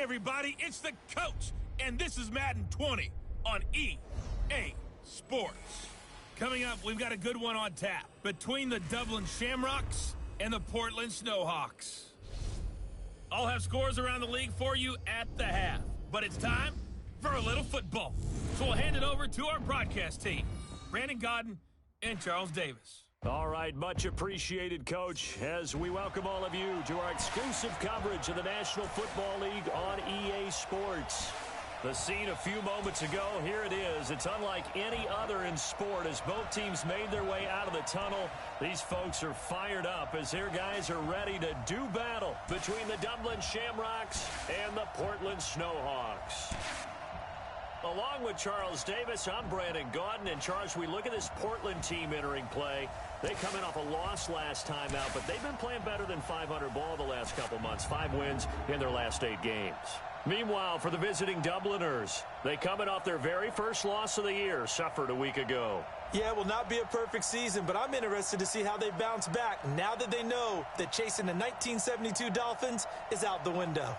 everybody, it's the coach, and this is Madden 20 on EA Sports. Coming up, we've got a good one on tap between the Dublin Shamrocks and the Portland Snowhawks. I'll have scores around the league for you at the half, but it's time for a little football. So we'll hand it over to our broadcast team, Brandon Godden and Charles Davis. All right, much appreciated, Coach, as we welcome all of you to our exclusive coverage of the National Football League on EA Sports. The scene a few moments ago, here it is. It's unlike any other in sport as both teams made their way out of the tunnel. These folks are fired up as their guys are ready to do battle between the Dublin Shamrocks and the Portland Snowhawks. Along with Charles Davis, I'm Brandon Godden. And Charles, we look at this Portland team entering play. They come in off a loss last time out, but they've been playing better than 500 ball the last couple months. 5 wins in their last 8 games. Meanwhile, for the visiting Dubliners, they coming off their very first loss of the year, suffered a week ago. Yeah, it will not be a perfect season, but I'm interested to see how they bounce back now that they know that chasing the 1972 Dolphins is out the window.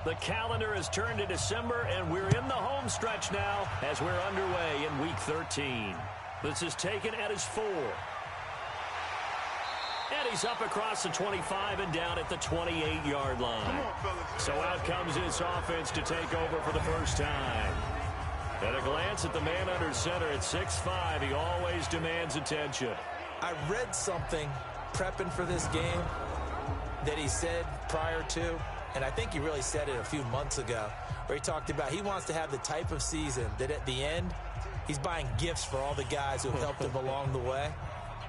The calendar has turned to December, and we're in the home stretch now as we're underway in Week 13. This is taken at his 4. And he's up across the 25 and down at the 28-yard line. So out comes this offense to take over for the first time. At a glance at the man under center at 6'5", he always demands attention. I read something prepping for this game that he said prior to, and I think he really said it a few months ago, where he talked about he wants to have the type of season that at the end, he's buying gifts for all the guys who have helped him along the way.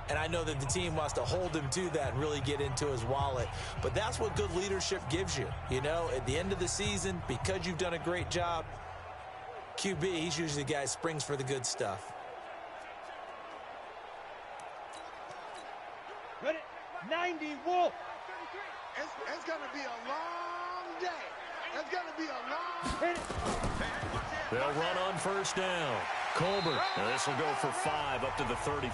And I know that the team wants to hold him to that and really get into his wallet. But that's what good leadership gives you. You know, at the end of the season, because you've done a great job, QB, he's usually the guy who springs for the good stuff. Ready? 90, Wolf. It's going to be a long day. It's going to be a long... They'll run on first down. Colbert. This will go for 5 up to the 33.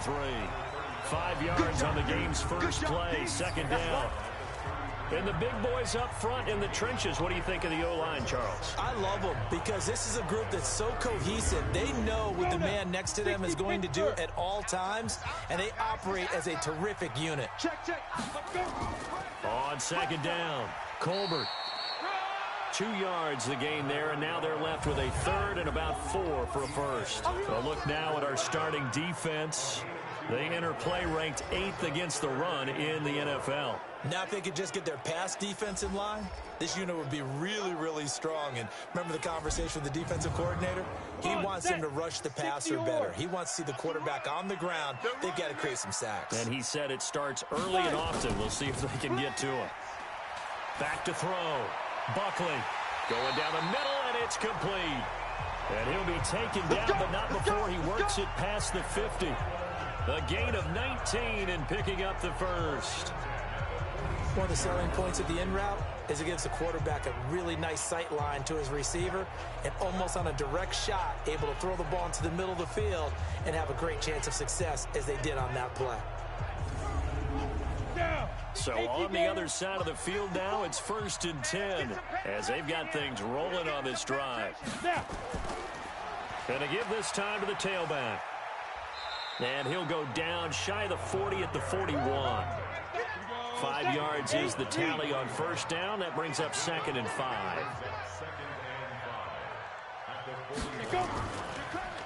5 yards on the game's first play. Second down. And the big boys up front in the trenches. What do you think of the O-line, Charles? I love them because this is a group that's so cohesive. They know what the man next to them is going to do at all times, and they operate as a terrific unit. Check. On second down, Colbert. 2 yards the gain there, and now they're left with a third and about 4 for a first. A look now at our starting defense. They enter play ranked 8th against the run in the NFL. Now if they could just get their pass defense in line, this unit would be really, really strong. And remember the conversation with the defensive coordinator? He wants them to rush the passer better. He wants to see the quarterback on the ground. They've got to create some sacks. And he said it starts early and often. We'll see if they can get to it. Back to throw. Buckley going down the middle, and it's complete. And he'll be taken down, but not before he works it past the 50. A gain of 19 and picking up the first. One of the selling points of the in route is it gives the quarterback a really nice sight line to his receiver and almost on a direct shot able to throw the ball into the middle of the field and have a great chance of success as they did on that play. So on the other side of the field now, it's 1st and 10 as they've got things rolling on this drive. And to give this time to the tailback. And he'll go down shy of the 40 at the 41. 5 yards is the tally on first down. That brings up 2nd and 5.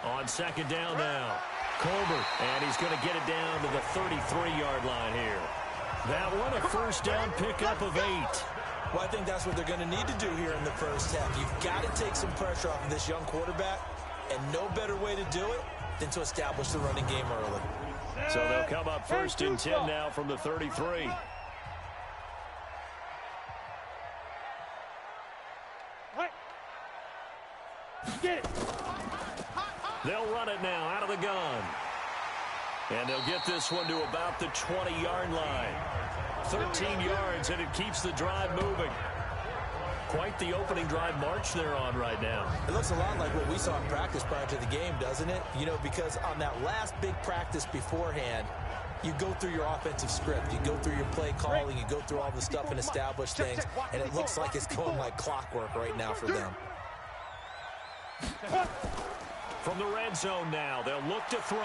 On second down now, Colbert. And he's going to get it down to the 33-yard line here. That one, a first down pickup of 8. Well, I think that's what they're going to need to do here in the first half. You've got to take some pressure off of this young quarterback, and no better way to do it than to establish the running game early. So they'll come up 1st and 10 now from the 33. Get it. They'll run it now out of the gun. And they'll get this one to about the 20-yard line. 13 yards, and it keeps the drive moving. Quite the opening drive march they're on right now. It looks a lot like what we saw in practice prior to the game, doesn't it? You know, because on that last big practice beforehand, you go through your offensive script. You go through your play calling. You go through all the stuff and establish things. And it looks like it's going like clockwork right now for them. From the red zone now, they'll look to throw.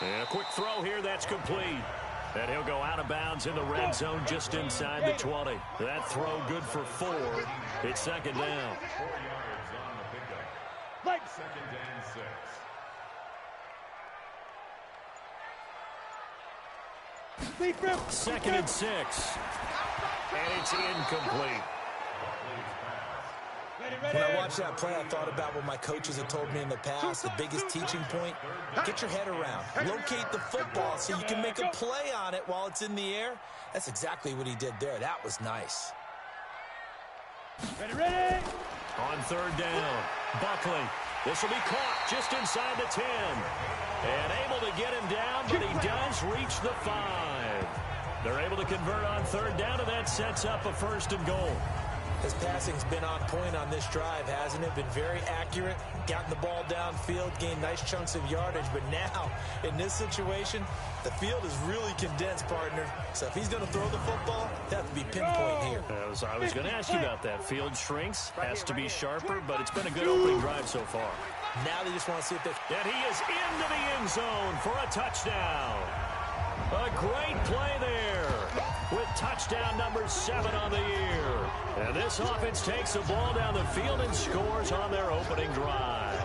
And a quick throw here, that's complete. And he'll go out of bounds in the red zone just inside the 20. That throw good for 4. It's second down. 4 yards on the pickup. Second and 6. Second and 6. And it's incomplete. When I watched that play, I thought about what my coaches have told me in the past. The biggest teaching point, get your head around. Locate the football so you can make a play on it while it's in the air. That's exactly what he did there. That was nice. Ready. On third down, Buckley. This will be caught just inside the 10. And able to get him down, but he does reach the 5. They're able to convert on third down, and that sets up a 1st and goal. His passing's been on point on this drive, hasn't it? Been very accurate, gotten the ball downfield, gained nice chunks of yardage. But now, in this situation, the field is really condensed, partner. So if he's going to throw the football, that have to be pinpoint here. I was going to ask you about that. Field shrinks, has to be sharper, but it's been a good opening drive so far. Now they just want to see if they... And he is into the end zone for a touchdown. A great play there with touchdown number 7 on the year. And this offense takes the ball down the field and scores on their opening drive.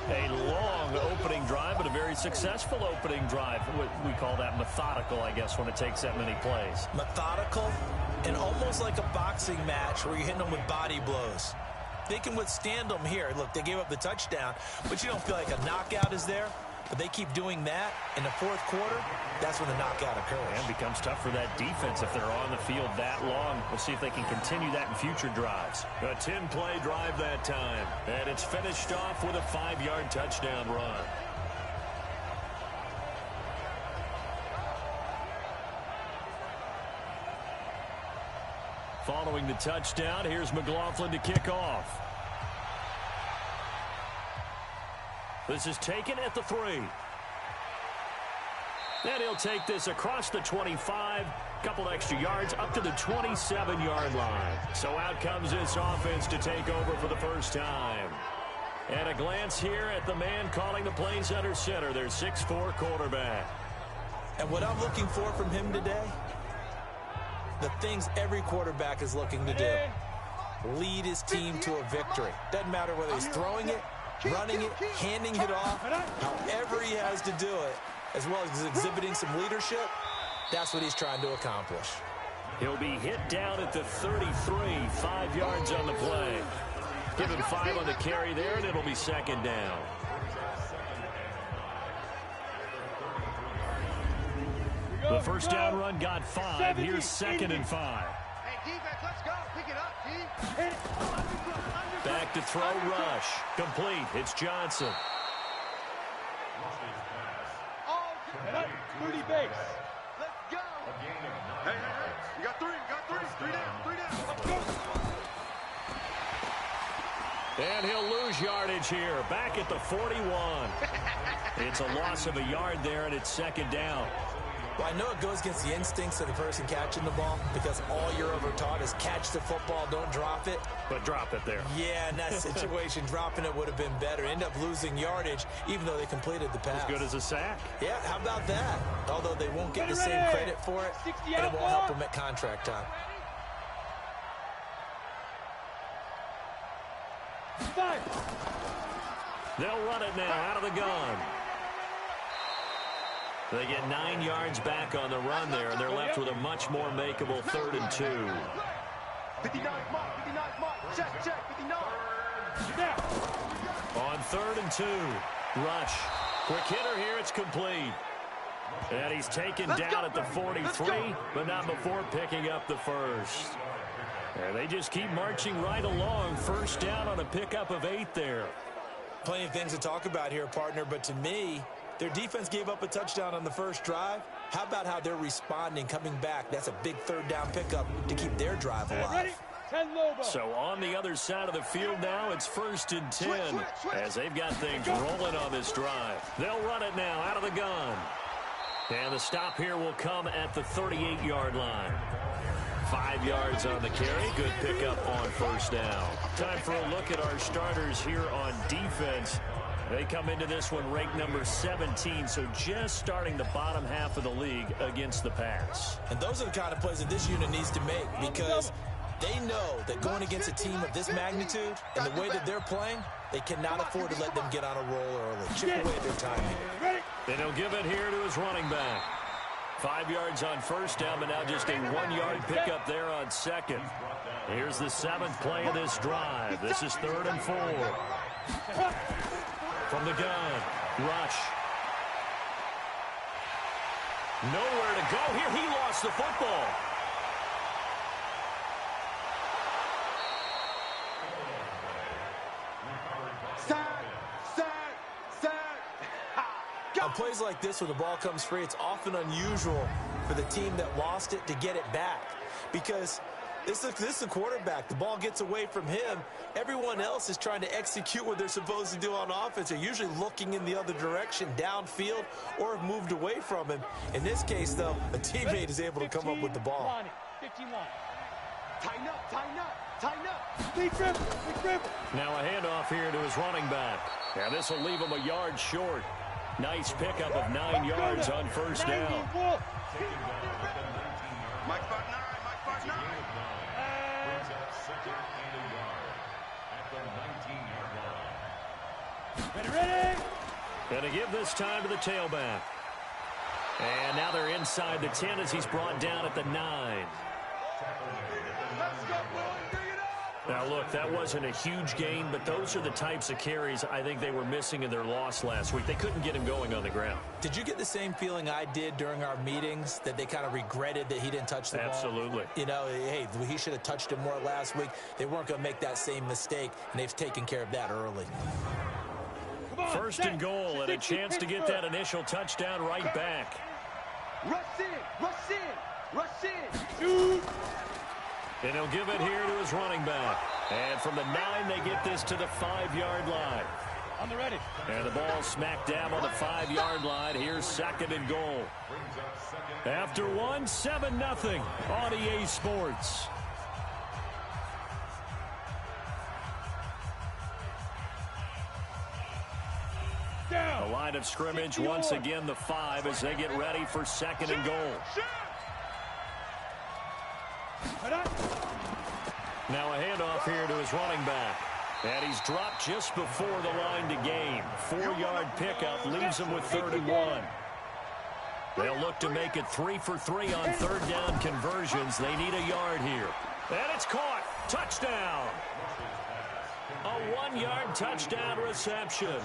A long opening drive, but a very successful opening drive. We call that methodical, I guess, when it takes that many plays. Methodical and almost like a boxing match where you're hitting them with body blows. They can withstand them here. Look, they gave up the touchdown, but you don't feel like a knockout is there. But they keep doing that in the 4th quarter, that's when the knockout occurs. And it becomes tough for that defense if they're on the field that long. We'll see if they can continue that in future drives. A 10-play drive that time. And it's finished off with a 5-yard touchdown run. Following the touchdown, here's McLaughlin to kick off. This is taken at the 3. And he'll take this across the 25, couple extra yards up to the 27-yard line. So out comes this offense to take over for the first time. And a glance here at the man calling the plays under center, their 6'4" quarterback. And what I'm looking for from him today, the things every quarterback is looking to do. Lead his team to a victory. Doesn't matter whether he's throwing it, running it, handing it off, however he has to do it, as well as exhibiting some leadership, that's what he's trying to accomplish. He'll be hit down at the 33, 5 yards on the play. Give him 5 on the carry there, and it'll be second down. The first down run got 5. Here's 2nd and 5. Hey, defense, let's go. Pick it up, D. Back to throw, rush. Complete. It's Johnson. Booty base. Let's go. Hey, you got 3. Three down. And he'll lose yardage here. Back at the 41. It's a loss of a yard there, and it's second down. Well, I know it goes against the instincts of the person catching the ball because all you're ever taught is catch the football, don't drop it. But drop it there. Yeah, in that situation, dropping it would have been better. End up losing yardage, even though they completed the pass. As good as a sack. Yeah, how about that? Although they won't get the same credit for it, and it won't help them at contract time. 5. They'll run it now out of the gun. They get 9 yards back on the run there, and they're left with a much more makeable 3rd and 2. 59 mark. Check, 59. On 3rd and 2, rush. Quick hitter here, it's complete. And he's taken down at the 43, but not before picking up the first. And they just keep marching right along. First down on a pickup of 8 there. Plenty of things to talk about here, partner, but to me, their defense gave up a touchdown on the first drive. How about how they're responding, coming back? That's a big third down pickup to keep their drive alive. So on the other side of the field now, it's 1st and 10 as they've got things rolling on this drive. They'll run it now out of the gun. And the stop here will come at the 38-yard line. 5 yards on the carry. Good pickup on first down. Time for a look at our starters here on defense. They come into this one ranked number 17, so just starting the bottom half of the league against the pass. And those are the kind of plays that this unit needs to make because they know that going against a team of this magnitude and the way that they're playing, they cannot afford to let them get on a roll early. Chip away at their timing. And he'll give it here to his running back. 5 yards on first down, but now just a 1-yard pickup there on second. Here's the 7th play of this drive. This is 3rd and 4. From the gun, rush. Nowhere to go here. He lost the football. On plays like this where the ball comes free, it's often unusual for the team that lost it to get it back because this is the quarterback. The ball gets away from him. Everyone else is trying to execute what they're supposed to do on offense. They're usually looking in the other direction, downfield, or have moved away from him. In this case, though, a teammate is able to come up with the ball. 51. Tighten up, tighten up, tighten up. Big dribble. Now a handoff here to his running back. Now this will leave him a yard short. Nice pickup of 9 yards on first down. Mike Bartner, Mike Bartner. Ready. Going to give this time to the tailback. And now they're inside the 10 as he's brought down at the 9. Let's go, boy. Bring it up. Now, look, that wasn't a huge gain, but those are the types of carries I think they were missing in their loss last week. They couldn't get him going on the ground. Did you get the same feeling I did during our meetings, that they kind of regretted that he didn't touch the ball? Absolutely. You know, hey, he should have touched it more last week. They weren't going to make that same mistake, and they've taken care of that early. First and goal, and a chance to get that initial touchdown right back. Rush in, rush in, rush in. Shoot. And he'll give it here to his running back. And from the 9, they get this to the 5-yard line. On the ready. And the ball smacked down on the 5-yard line. Here's 2nd and goal. After 1, 7-0 on EA Sports. Down. The line of scrimmage once again the 5 as they get ready for 2nd and goal. Now a handoff here to his running back. And he's dropped just before the line to gain. 4-yard pickup leaves him with 3rd and 1. They'll look to make it 3 for 3 on 3rd down conversions. They need a yard here. And it's caught. Touchdown. A 1-yard touchdown reception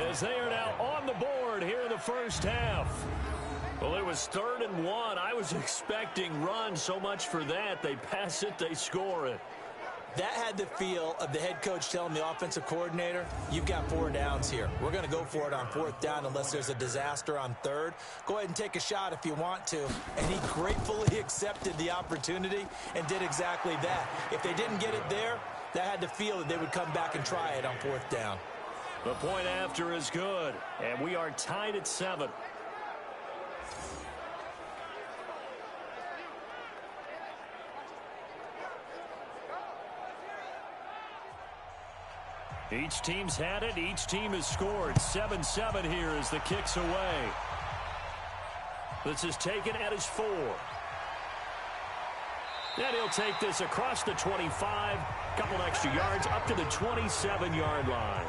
as they are now on the board here in the first half. Well, it was 3rd and 1. I was expecting run. So much for that. They pass it, they score it. That had the feel of the head coach telling the offensive coordinator, you've got 4 downs here. We're going to go for it on 4th down unless there's a disaster on 3rd. Go ahead and take a shot if you want to. And he gratefully accepted the opportunity and did exactly that. If they didn't get it there, that had the feel that they would come back and try it on 4th down. The point after is good, and we are tied at 7. Each team's had it. Each team has scored. 7-7 here as the kick's away. This is taken at his 4. And he'll take this across the 25. Couple extra yards up to the 27-yard line.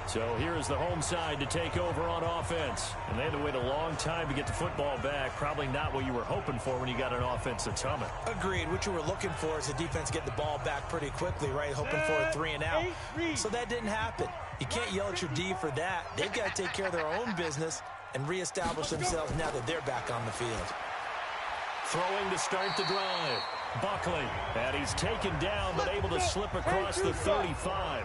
So here's the home side to take over on offense. And they had to wait a long time to get the football back. Probably not what you were hoping for when you got an offense that's humming. Agreed. What you were looking for is the defense get the ball back pretty quickly, right? Hoping for a 3 and out. So that didn't happen. You can't yell at your D for that. They've got to take care of their own business and reestablish themselves now that they're back on the field. Throwing to start the drive. Buckley. And he's taken down, but able to slip across the 35.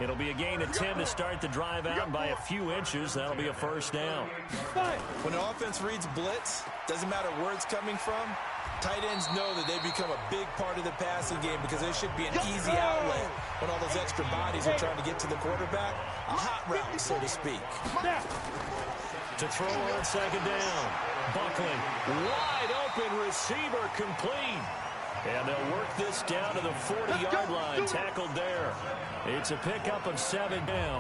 It'll be a gain of 10 to start the drive out by a few inches. That'll be a first down. When the offense reads blitz, doesn't matter where it's coming from, tight ends know that they become a big part of the passing game because there should be an easy outlet when all those extra bodies are trying to get to the quarterback. A hot route, so to speak. To throw on second down. Buckley. Wide open receiver complete. And they'll work this down to the 40-yard line. Tackled there. It's a pickup of 7 down.